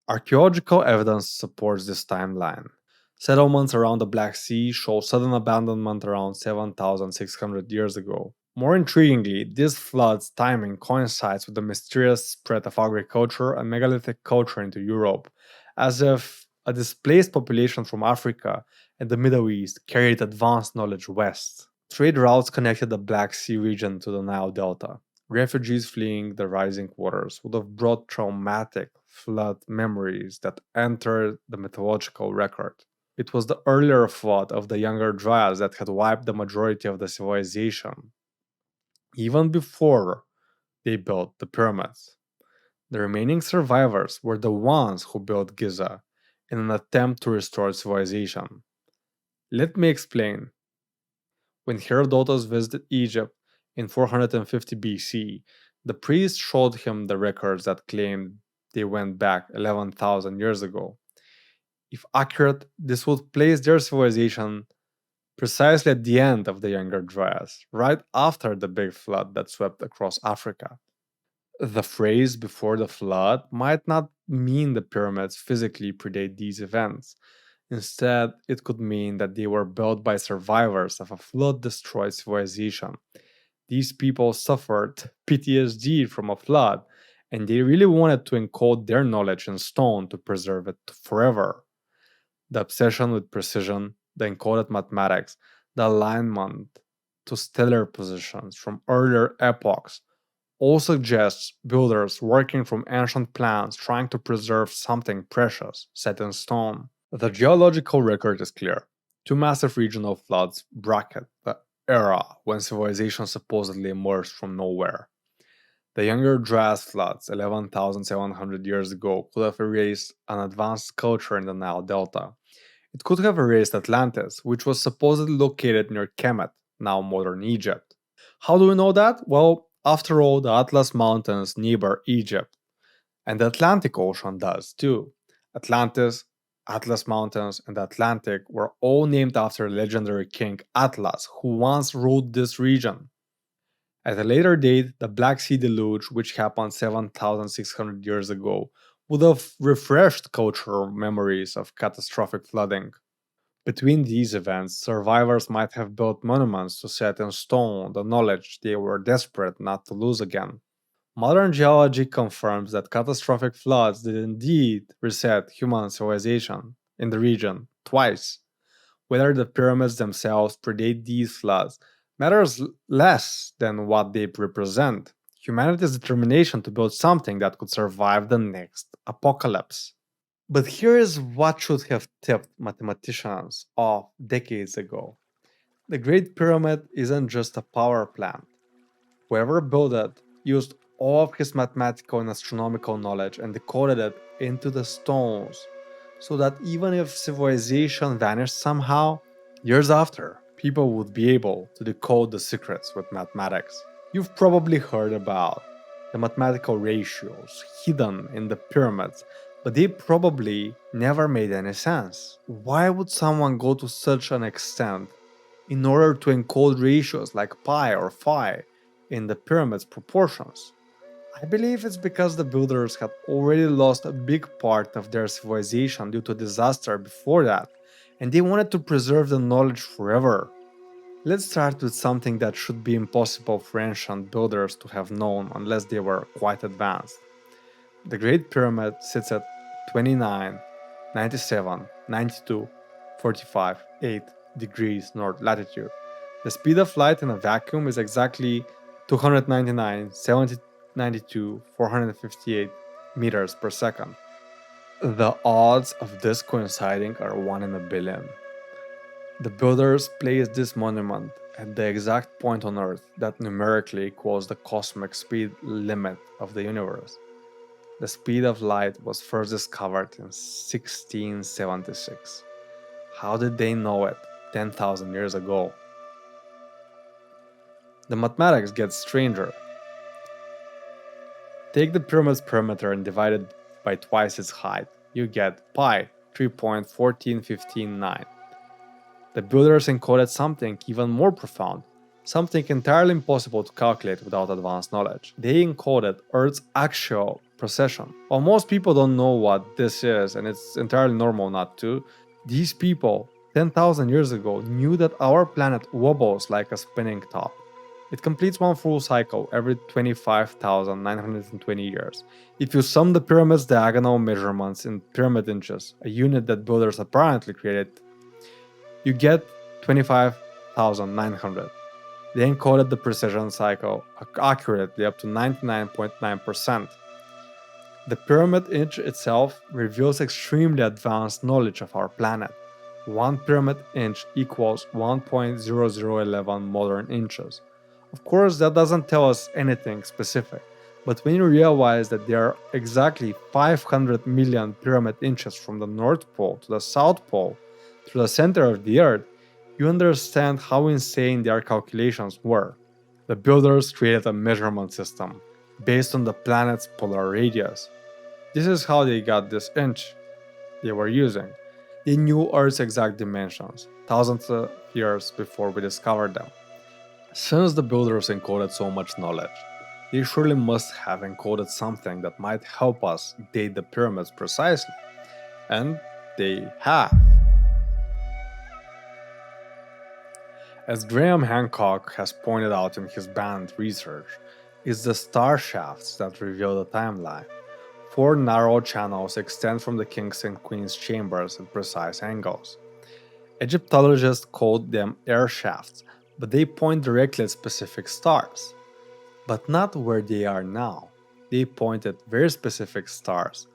Archaeological evidence supports this timeline. Settlements around the Black Sea show sudden abandonment around 7,600 years ago. More intriguingly, this flood's timing coincides with the mysterious spread of agriculture and megalithic culture into Europe, as if a displaced population from Africa and the Middle East carried advanced knowledge west. Trade routes connected the Black Sea region to the Nile Delta. Refugees fleeing the rising waters would have brought traumatic flood memories that entered the mythological record. It was the earlier flood of the Younger Dryas that had wiped the majority of the civilization, even before they built the pyramids. The remaining survivors were the ones who built Giza in an attempt to restore civilization. Let me explain. When Herodotus visited Egypt in 450 BC, the priest showed him the records that claimed they went back 11,000 years ago. If accurate, this would place their civilization precisely at the end of the Younger Dryas, right after the big flood that swept across Africa. The phrase before the flood might not mean the pyramids physically predate these events. Instead, it could mean that they were built by survivors of a flood destroyed civilization. These people suffered PTSD from a flood, and they really wanted to encode their knowledge in stone to preserve it forever. The obsession with precision, the encoded mathematics, the alignment to stellar positions from earlier epochs all suggests builders working from ancient plans trying to preserve something precious set in stone. The geological record is clear. Two massive regional floods bracket the era when civilization supposedly emerged from nowhere. The Younger Dryas floods 11,700 years ago could have erased an advanced culture in the Nile Delta. It could have erased Atlantis, which was supposedly located near Kemet, now modern Egypt. How do we know that? Well, after all, the Atlas Mountains neighbor Egypt, and the Atlantic Ocean does too. Atlantis, Atlas Mountains, and the Atlantic were all named after legendary king Atlas, who once ruled this region. At a later date, the Black Sea deluge, which happened 7,600 years ago, would have refreshed cultural memories of catastrophic flooding. Between these events, survivors might have built monuments to set in stone the knowledge they were desperate not to lose again. Modern geology confirms that catastrophic floods did indeed reset human civilization in the region twice. Whether the pyramids themselves predate these floods matters less than what they represent humanity's determination to build something that could survive the next apocalypse. But here is what should have tipped mathematicians off decades ago. The Great Pyramid isn't just a power plant. Whoever built it used all of his mathematical and astronomical knowledge and decoded it into the stones, so that even if civilization vanished somehow, years after, people would be able to decode the secrets with mathematics. You've probably heard about the mathematical ratios hidden in the pyramids, but they probably never made any sense. Why would someone go to such an extent in order to encode ratios like pi or phi in the pyramid's proportions? I believe it's because the builders had already lost a big part of their civilization due to disaster before that, and they wanted to preserve the knowledge forever. Let's start with something that should be impossible for ancient builders to have known unless they were quite advanced. The Great Pyramid sits at 29, 97, 92, 45, 8 degrees north latitude. The speed of light in a vacuum is exactly 299, 70, 92, 458 meters per second. The odds of this coinciding are 1 in a billion. The builders placed this monument at the exact point on Earth that numerically equals the cosmic speed limit of the universe. The speed of light was first discovered in 1676. How did they know it 10,000 years ago? The mathematics gets stranger. Take the pyramid's perimeter and divide it by twice its height. You get pi 3.14159. The builders encoded something even more profound, something entirely impossible to calculate without advanced knowledge. They encoded Earth's axial precession. While most people don't know what this is, and it's entirely normal not to, these people 10,000 years ago knew that our planet wobbles like a spinning top. It completes one full cycle every 25,920 years. If you sum the pyramid's diagonal measurements in pyramid inches, a unit that builders apparently created, you get 25,900. They encoded the precision cycle accurately up to 99.9%. The pyramid inch itself reveals extremely advanced knowledge of our planet. One pyramid inch equals 1.0011 modern inches. Of course, that doesn't tell us anything specific, but when you realize that there are exactly 500 million pyramid inches from the North Pole to the South Pole to the center of the Earth, you understand how insane their calculations were. The builders created a measurement system based on the planet's polar radius. This is how they got this inch they were using. They knew Earth's exact dimensions, thousands of years before we discovered them. Since the builders encoded so much knowledge, they surely must have encoded something that might help us date the pyramids precisely. And they have. As Graham Hancock has pointed out in his banned research, it's the star shafts that reveal the timeline. 4 narrow channels extend from the king's and queen's chambers at precise angles. Egyptologists called them air shafts, but they point directly at specific stars. But not where they are now. They point at very specific stars,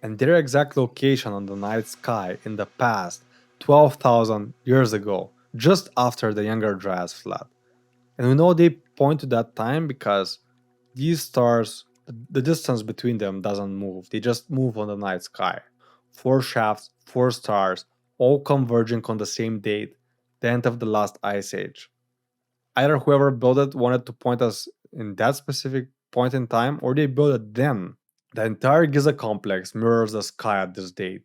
and their exact location on the night sky in the past 12,000 years ago, just after the Younger Dryas flood. And we know they point to that time because these stars, the distance between them doesn't move, they just move on the night sky. 4 shafts, 4 stars, all converging on the same date, the end of the last ice age. Either whoever built it wanted to point us in that specific point in time, or they built it then. The entire Giza complex mirrors the sky at this date.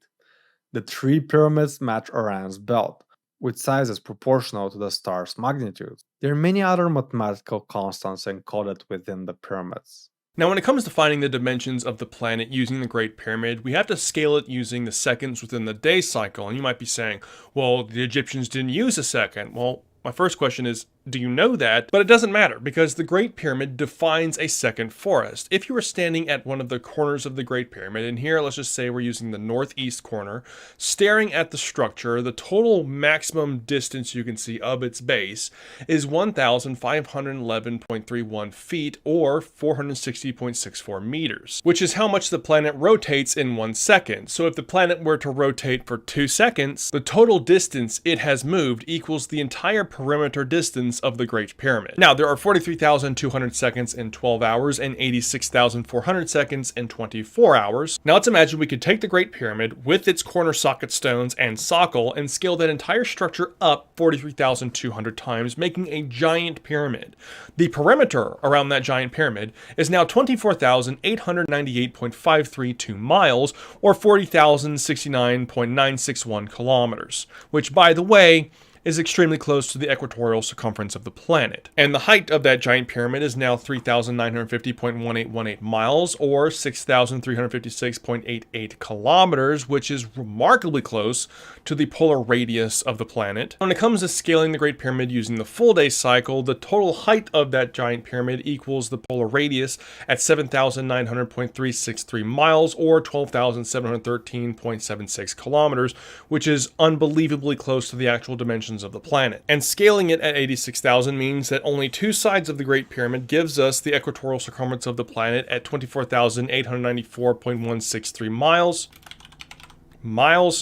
The 3 pyramids match Orion's belt, with sizes proportional to the star's magnitude. There are many other mathematical constants encoded within the pyramids. Now, when it comes to finding the dimensions of the planet using the Great Pyramid, we have to scale it using the seconds within the day cycle. And you might be saying, well, the Egyptians didn't use a second. Well, my first question is, do you know that? But it doesn't matter, because the Great Pyramid defines a second for us. If you were standing at one of the corners of the Great Pyramid, and here let's just say we're using the northeast corner, staring at the structure, the total maximum distance you can see of its base is 1,511.31 feet, or 460.64 meters, which is how much the planet rotates in 1 second. So if the planet were to rotate for 2 seconds, the total distance it has moved equals the entire perimeter distance of the Great Pyramid. Now, there are 43,200 seconds in 12 hours and 86,400 seconds in 24 hours. Now, let's imagine we could take the Great Pyramid with its corner socket stones and sockle and scale that entire structure up 43,200 times, making a giant pyramid. The perimeter around that giant pyramid is now 24,898.532 miles, or 40,069.961 kilometers, which, by the way, is extremely close to the equatorial circumference of the planet. And the height of that giant pyramid is now 3,950.1818 miles, or 6,356.88 kilometers, which is remarkably close to the polar radius of the planet. When it comes to scaling the Great Pyramid using the full day cycle, the total height of that giant pyramid equals the polar radius at 7,900.363 miles, or 12,713.76 kilometers, which is unbelievably close to the actual dimensions of the planet. And scaling it at 86,000 means that only 2 sides of the Great Pyramid gives us the equatorial circumference of the planet at 24,894.163 miles,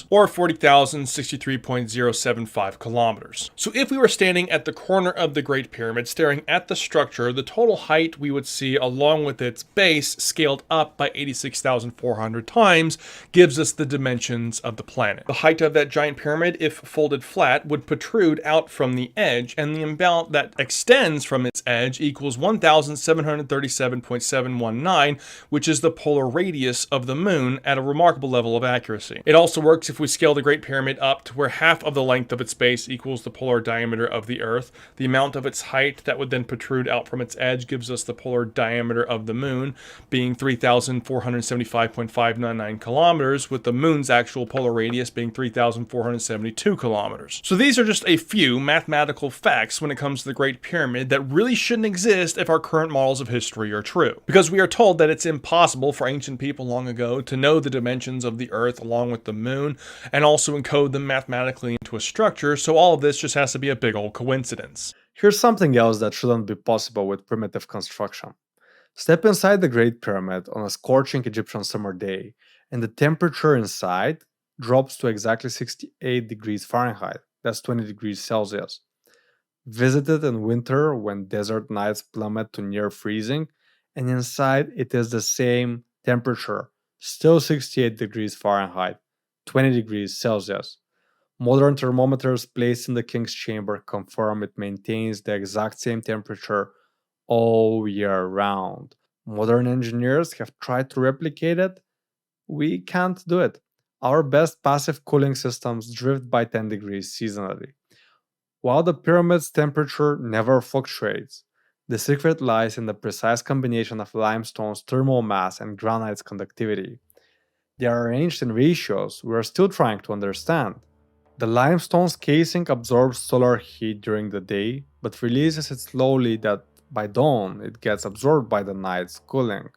or 40,063.075 kilometers. So if we were standing at the corner of the Great Pyramid staring at the structure, the total height we would see along with its base scaled up by 86,400 times gives us the dimensions of the planet. The height of that giant pyramid, if folded flat, would protrude out from the edge, and the amount that extends from its edge equals 1,737.719, which is the polar radius of the moon at a remarkable level of accuracy. It also works if we scale the Great Pyramid up to where half of the length of its base equals the polar diameter of the Earth. The amount of its height that would then protrude out from its edge gives us the polar diameter of the moon, being 3,475.599 kilometers, with the moon's actual polar radius being 3,472 kilometers. So these are just a few mathematical facts when it comes to the Great Pyramid that really shouldn't exist if our current models of history are true. Because we are told that it's impossible for ancient people long ago to know the dimensions of the Earth along with the moon, and also encode them mathematically into a structure, so all of this just has to be a big old coincidence. Here's something else that shouldn't be possible with primitive construction. Step inside the Great Pyramid on a scorching Egyptian summer day, and the temperature inside drops to exactly 68 degrees Fahrenheit, that's 20 degrees Celsius. Visit it in winter when desert nights plummet to near freezing, and inside it is the same temperature, still 68 degrees Fahrenheit, 20 degrees Celsius. Modern thermometers placed in the king's chamber confirm it maintains the exact same temperature all year round. Modern engineers have tried to replicate it. We can't do it. Our best passive cooling systems drift by 10 degrees seasonally. While the pyramid's temperature never fluctuates, the secret lies in the precise combination of limestone's thermal mass and granite's conductivity. They are arranged in ratios we are still trying to understand. The limestone's casing absorbs solar heat during the day, but releases it slowly that by dawn it gets absorbed by the night's cooling.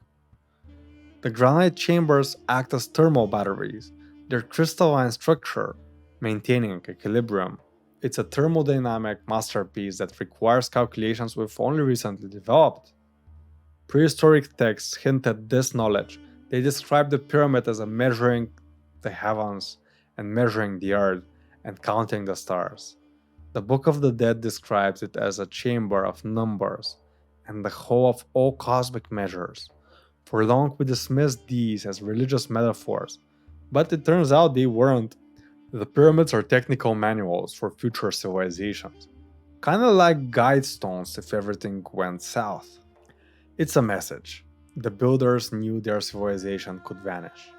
The granite chambers act as thermal batteries, their crystalline structure maintaining equilibrium. It's a thermodynamic masterpiece that requires calculations we've only recently developed. Prehistoric texts hint at this knowledge. They describe the pyramid as a measuring the heavens and measuring the earth and counting the stars. The Book of the Dead describes it as a chamber of numbers and the whole of all cosmic measures. For long we dismissed these as religious metaphors, but it turns out they weren't. The pyramids are technical manuals for future civilizations. Kinda like guide stones if everything went south. It's a message. The builders knew their civilization could vanish.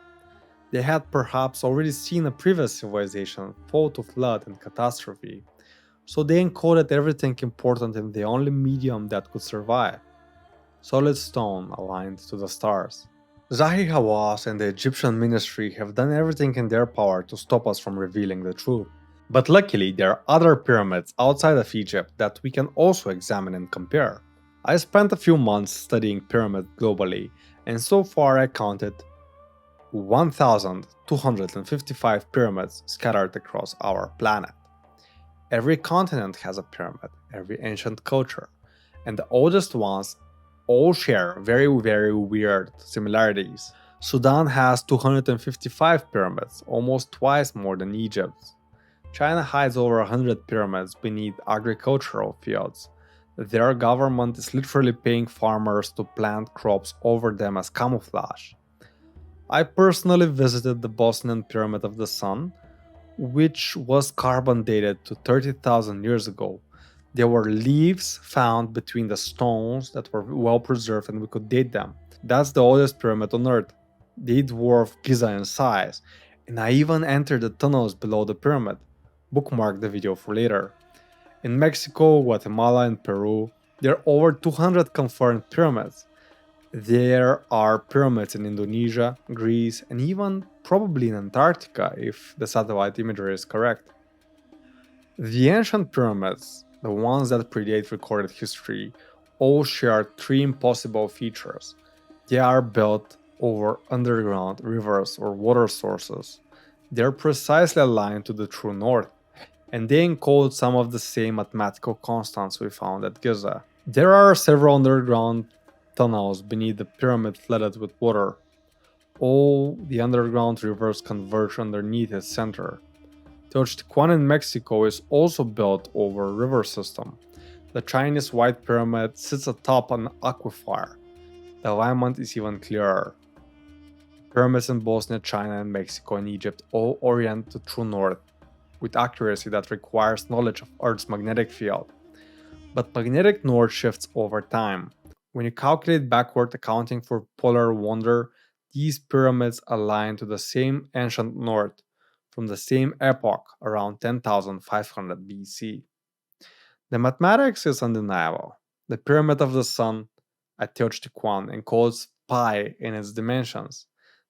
They had perhaps already seen a previous civilization fall to flood and catastrophe, so they encoded everything important in the only medium that could survive: solid stone aligned to the stars. Zahi Hawass and the Egyptian ministry have done everything in their power to stop us from revealing the truth. But luckily, there are other pyramids outside of Egypt that we can also examine and compare. I spent a few months studying pyramids globally, and so far I counted 1,255 pyramids scattered across our planet. Every continent has a pyramid, every ancient culture, and the oldest ones all share very weird similarities. Sudan has 255 pyramids, almost twice more than Egypt. China hides over 100 pyramids beneath agricultural fields. Their government is literally paying farmers to plant crops over them as camouflage. I personally visited the Bosnian Pyramid of the Sun, which was carbon dated to 30,000 years ago. There were leaves found between the stones that were well preserved and we could date them. That's the oldest pyramid on Earth. They dwarf Giza in size, and I even entered the tunnels below the pyramid. Bookmark the video for later. In Mexico, Guatemala, and Peru, there are over 200 confirmed pyramids. There are pyramids in Indonesia, Greece, and even probably in Antarctica if the satellite imagery is correct. The ancient pyramids, the ones that predate recorded history, all share three impossible features. They are built over underground rivers or water sources. They're precisely aligned to the true north, and they encode some of the same mathematical constants we found at Giza. There are several underground tunnels beneath the pyramid flooded with water. All the underground rivers converge underneath its center. Teotihuacan in Mexico is also built over a river system. The Chinese White Pyramid sits atop an aquifer. The alignment is even clearer. Pyramids in Bosnia, China, and Mexico and Egypt all orient to true north, with accuracy that requires knowledge of Earth's magnetic field. But magnetic north shifts over time. When you calculate backward accounting for polar wander, these pyramids align to the same ancient north from the same epoch around 10,500 BC. The mathematics is undeniable. The Pyramid of the Sun at Teotihuacan encodes pi in its dimensions.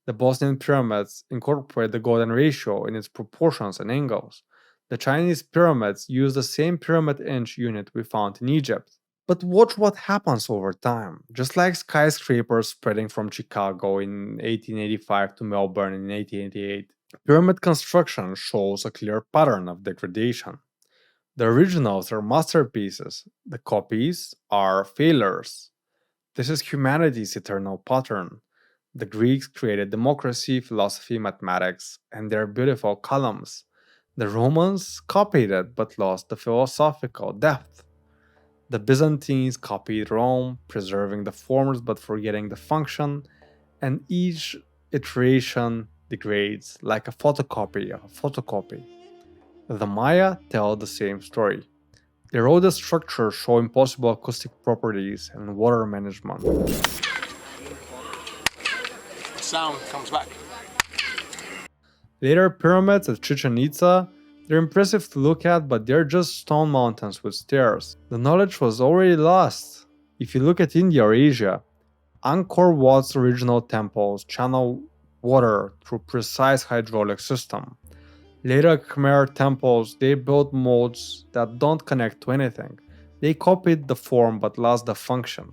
The Bosnian pyramids incorporate the golden ratio in its proportions and angles. The Chinese pyramids use the same pyramid inch unit we found in Egypt. But watch what happens over time. Just like skyscrapers spreading from Chicago in 1885 to Melbourne in 1888, pyramid construction shows a clear pattern of degradation. The originals are masterpieces, the copies are failures. This is humanity's eternal pattern. The Greeks created democracy, philosophy, mathematics, and their beautiful columns. The Romans copied it but lost the philosophical depth. The Byzantines copied Rome, preserving the forms but forgetting the function, and each iteration degrades like a photocopy of a photocopy. The Maya tell the same story. Their oldest structures show impossible acoustic properties and water management. Sound comes back. Later pyramids at Chichen Itza, they're impressive to look at, but they're just stone mountains with stairs. The knowledge was already lost. If you look at India or Asia, Angkor Wat's original temples channel water through precise hydraulic system. Later Khmer temples, they built modes that don't connect to anything. They copied the form but lost the function.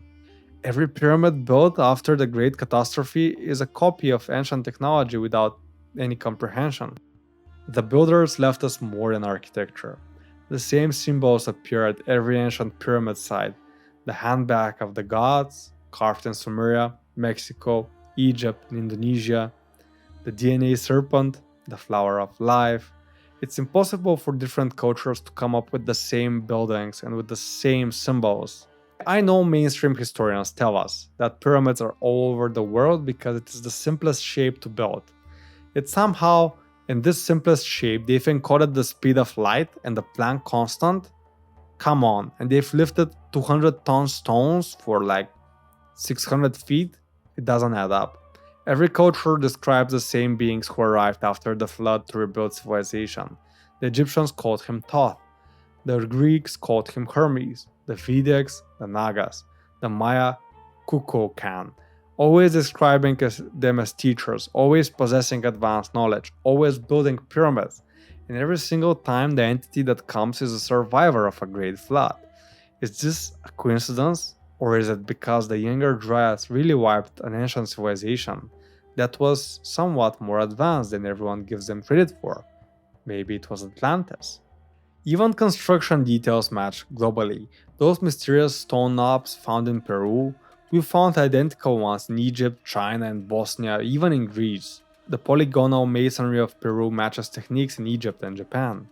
Every pyramid built after the Great Catastrophe is a copy of ancient technology without any comprehension. The builders left us more than architecture. The same symbols appear at every ancient pyramid site: the handbag of the gods, carved in Sumeria, Mexico, Egypt, and Indonesia, the DNA serpent, the flower of life. It's impossible for different cultures to come up with the same buildings and with the same symbols. I know mainstream historians tell us that pyramids are all over the world because it is the simplest shape to build. Yet somehow, in this simplest shape, they've encoded the speed of light and the Planck constant. Come on, and they've lifted 200-ton stones for like 600 feet? It doesn't add up. Every culture describes the same beings who arrived after the flood to rebuild civilization. The Egyptians called him Thoth. The Greeks called him Hermes. The Vedics, the Nagas. The Maya, Kukulkan. Always describing them as teachers, always possessing advanced knowledge, always building pyramids. And every single time the entity that comes is a survivor of a great flood. Is this a coincidence? Or is it because the younger Dryas really wiped an ancient civilization that was somewhat more advanced than everyone gives them credit for? Maybe it was Atlantis. Even construction details match globally. Those mysterious stone knobs found in Peru, we found identical ones in Egypt, China, and Bosnia, even in Greece. The polygonal masonry of Peru matches techniques in Egypt and Japan.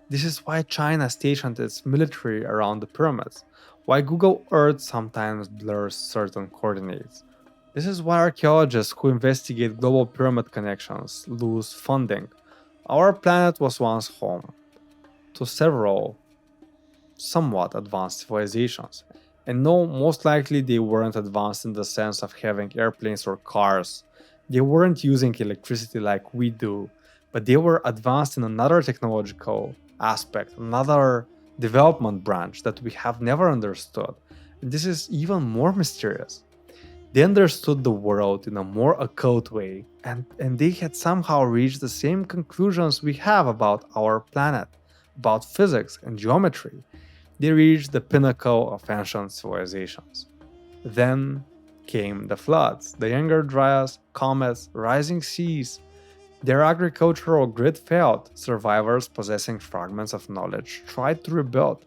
This is why China stationed its military around the pyramids, why Google Earth sometimes blurs certain coordinates. This is why archaeologists who investigate global pyramid connections lose funding. Our planet was once home to several somewhat advanced civilizations. And no, most likely they weren't advanced in the sense of having airplanes or cars. They weren't using electricity like we do, but they were advanced in another technological aspect, another development branch that we have never understood. And this is even more mysterious. They understood the world in a more occult way, and they had somehow reached the same conclusions we have about our planet, about physics and geometry. They reached the pinnacle of ancient civilizations. Then came the floods, the younger Dryas, comets, rising seas. Their agricultural grid failed. Survivors possessing fragments of knowledge tried to rebuild,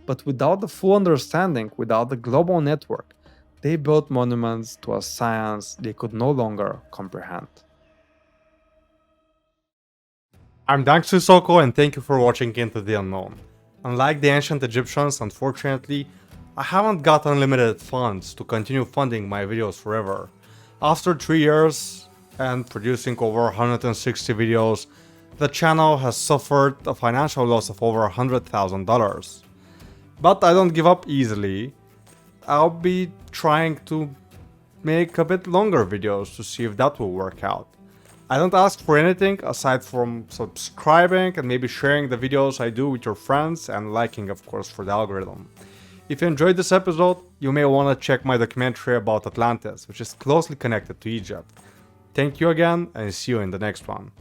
but without the full understanding, without the global network, they built monuments to a science they could no longer comprehend. I'm Xuisoko, and thank you for watching Into the Unknown. Unlike the ancient Egyptians, unfortunately, I haven't got unlimited funds to continue funding my videos forever. After 3 years and producing over 160 videos, the channel has suffered a financial loss of over $100,000. But I don't give up easily. I'll be trying to make a bit longer videos to see if that will work out. I don't ask for anything aside from subscribing and maybe sharing the videos I do with your friends and liking, of course, for the algorithm. If you enjoyed this episode, you may want to check my documentary about Atlantis, which is closely connected to Egypt. Thank you again, and see you in the next one.